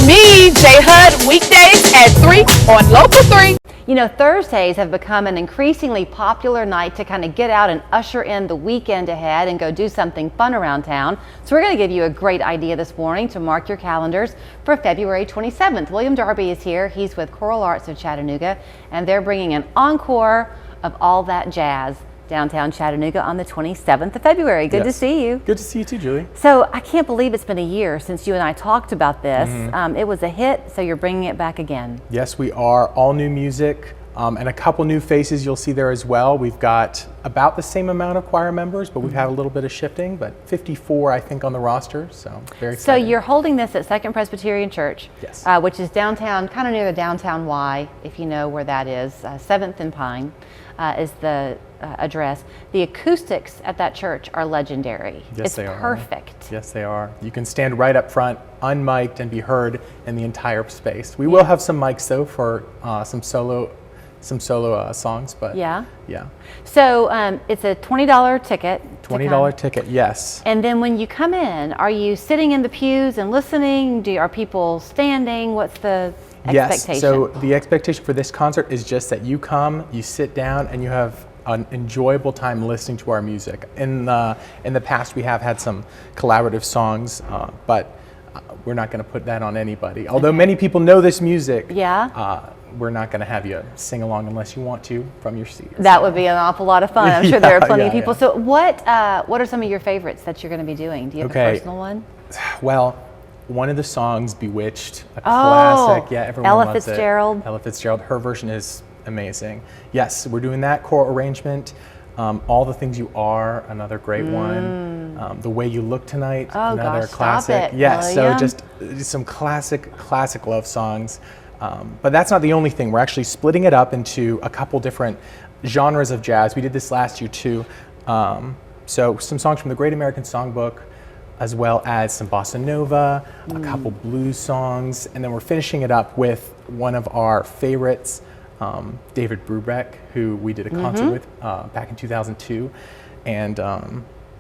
me, Jay Hud, weekdays at 3 on Local 3. You know, Thursdays have become an increasingly popular night to kind of get out and usher in the weekend ahead and go do something fun around town. So we're going to give you a great idea this morning to mark your calendars for February 27th. William Darby is here. He's with Choral Arts of Chattanooga, and they're bringing an encore of All That Jazz downtown Chattanooga on the 27th of February. Good to see you. Good to see you too, Julie. So I can't believe it's been a year since you and I talked about this. It was a hit, so you're bringing it back again. Yes, we are. All new music and a couple new faces you'll see there as well. We've got about the same amount of choir members, but we've had a little bit of shifting, but 54 I think on the roster, so very excited. So you're holding this at Second Presbyterian Church, yes. Which is downtown, kind of near the downtown Y, if you know where that is. 7th and Pine is the address. The acoustics at that church are legendary. Yes, they are. It's perfect. Yes, they are. You can stand right up front, unmiked, and be heard in the entire space. We will have some mics though for some solo songs, but yeah. So it's a $20 ticket. $20 ticket, yes. And then when you come in, are you sitting in the pews and listening? Are people standing? What's the expectation? Yes, so the expectation for this concert is just that you come, you sit down, and you have an enjoyable time listening to our music. In the past, we have had some collaborative songs, but we're not going to put that on anybody. Although many people know this music, we're not going to have you sing along unless you want to from your seat. That would be an awful lot of fun. I'm sure there are plenty of people. So what are some of your favorites that you're going to be doing? Do you have a personal one? Well, one of the songs, Bewitched, a classic. Yeah, everyone Ella loves Fitzgerald. it. Ella Fitzgerald. Her version is amazing. Yes, we're doing that choral arrangement. All the Things You Are, another great one. The Way You Look Tonight, another classic. Yes, so just some classic love songs. But that's not the only thing. We're actually splitting it up into a couple different genres of jazz. We did this last year too. So some songs from the Great American Songbook, as well as some bossa nova, a couple blues songs, and then we're finishing it up with one of our favorites, David Brubeck, who we did a concert with back in 2002, and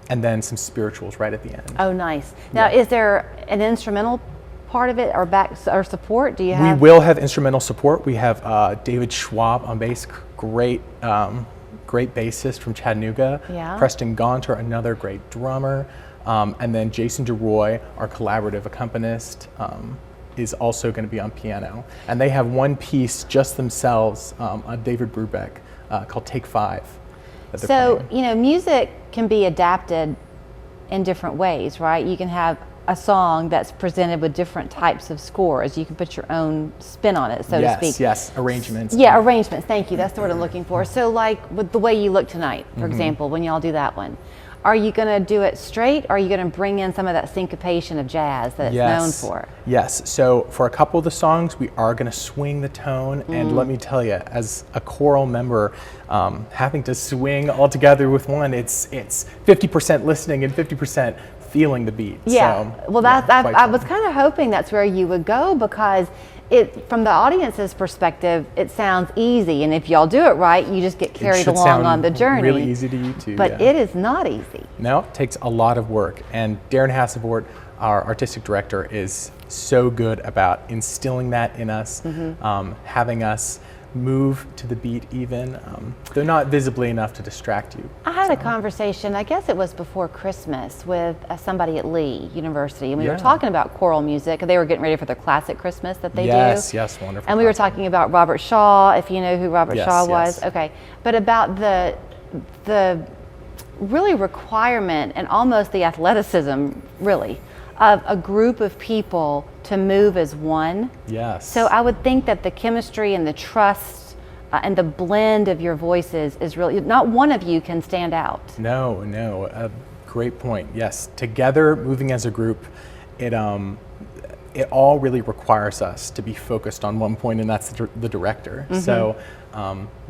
then some spirituals right at the end. Oh, nice. Now, is there an instrumental part of it or support? Do you have? We will have instrumental support. We have David Schwab on bass, great bassist from Chattanooga. Yeah. Preston Gaunter, another great drummer. And then Jason DeRoy, our collaborative accompanist, is also going to be on piano. And they have one piece just themselves on David Brubeck called Take 5. So, you know, music can be adapted in different ways, right? You can have a song that's presented with different types of scores. You can put your own spin on it, so to speak. Yes, arrangements. Yeah, arrangements, thank you. That's the word I'm looking for. So like with The Way You Look Tonight, for example, when y'all do that one, are you going to do it straight, or are you going to bring in some of that syncopation of jazz that it's known for? Yes, so for a couple of the songs, we are going to swing the tone, and let me tell you, as a choral member, having to swing all together with one, it's 50% listening and 50% feeling the beat. Yeah, so, well, I was kind of hoping that's where you would go, because from the audience's perspective, it sounds easy, and if y'all do it right, you just get carried along on the journey. Really easy to you too. But it is not easy. No, it takes a lot of work, and Darren Hassevort, our artistic director, is so good about instilling that in us, having us move to the beat even. They're not visibly enough to distract you. I had a conversation, I guess it was before Christmas, with somebody at Lee University, and we were talking about choral music. They were getting ready for their classic Christmas that they do. Yes, wonderful. And we were talking about Robert Shaw, if you know who Robert Shaw was. Yes. Okay, but about the really requirement and almost the athleticism, really, of a group of people to move as one. Yes. So I would think that the chemistry and the trust and the blend of your voices is really, not one of you can stand out. No, great point. Yes, together, moving as a group, it all really requires us to be focused on one point, and that's the director. So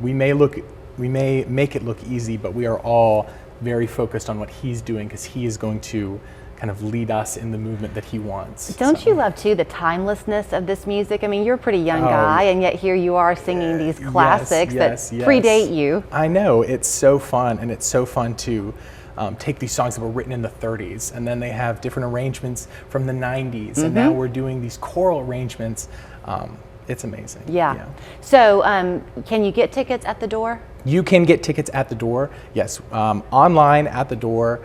we may make it look easy, but we are all very focused on what he's doing, because he is going to kind of lead us in the movement that he wants. Don't you love too the timelessness of this music? I mean, you're a pretty young guy, and yet here you are singing these classics that predate you. I know, it's so fun, and it's so fun to take these songs that were written in the 30s, and then they have different arrangements from the 90s, and now we're doing these choral arrangements. It's amazing. Yeah. So can you get tickets at the door? You can get tickets at the door, yes. Online, at the door,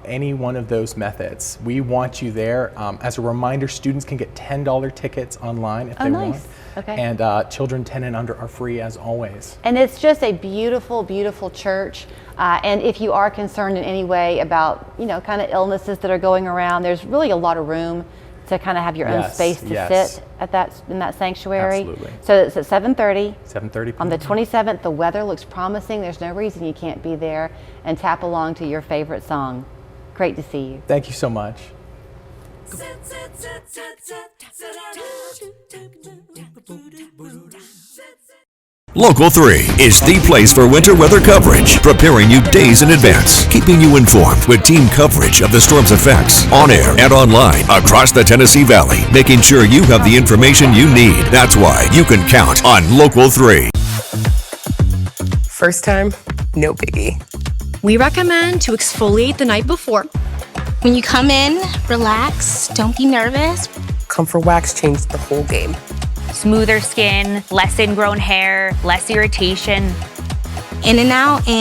any one of those methods. We want you there. As a reminder, students can get $10 tickets online if they want. Okay. And children 10 and under are free as always. And it's just a beautiful, beautiful church. And if you are concerned in any way about, you know, kind of illnesses that are going around, there's really a lot of room to kind of have your own space to sit at in that sanctuary. Absolutely. So it's at 7:30. 7:30 p.m. On the 27th, the weather looks promising. There's no reason you can't be there and tap along to your favorite song. Great to see you. Thank you so much. Local 3 is the place for winter weather coverage, preparing you days in advance, keeping you informed with team coverage of the storm's effects, on air and online, across the Tennessee Valley, making sure you have the information you need. That's why you can count on Local 3. First time, no biggie. We recommend to exfoliate the night before. When you come in, relax, don't be nervous. Comfort Wax changed the whole game. Smoother skin, less ingrown hair, less irritation. In and out, and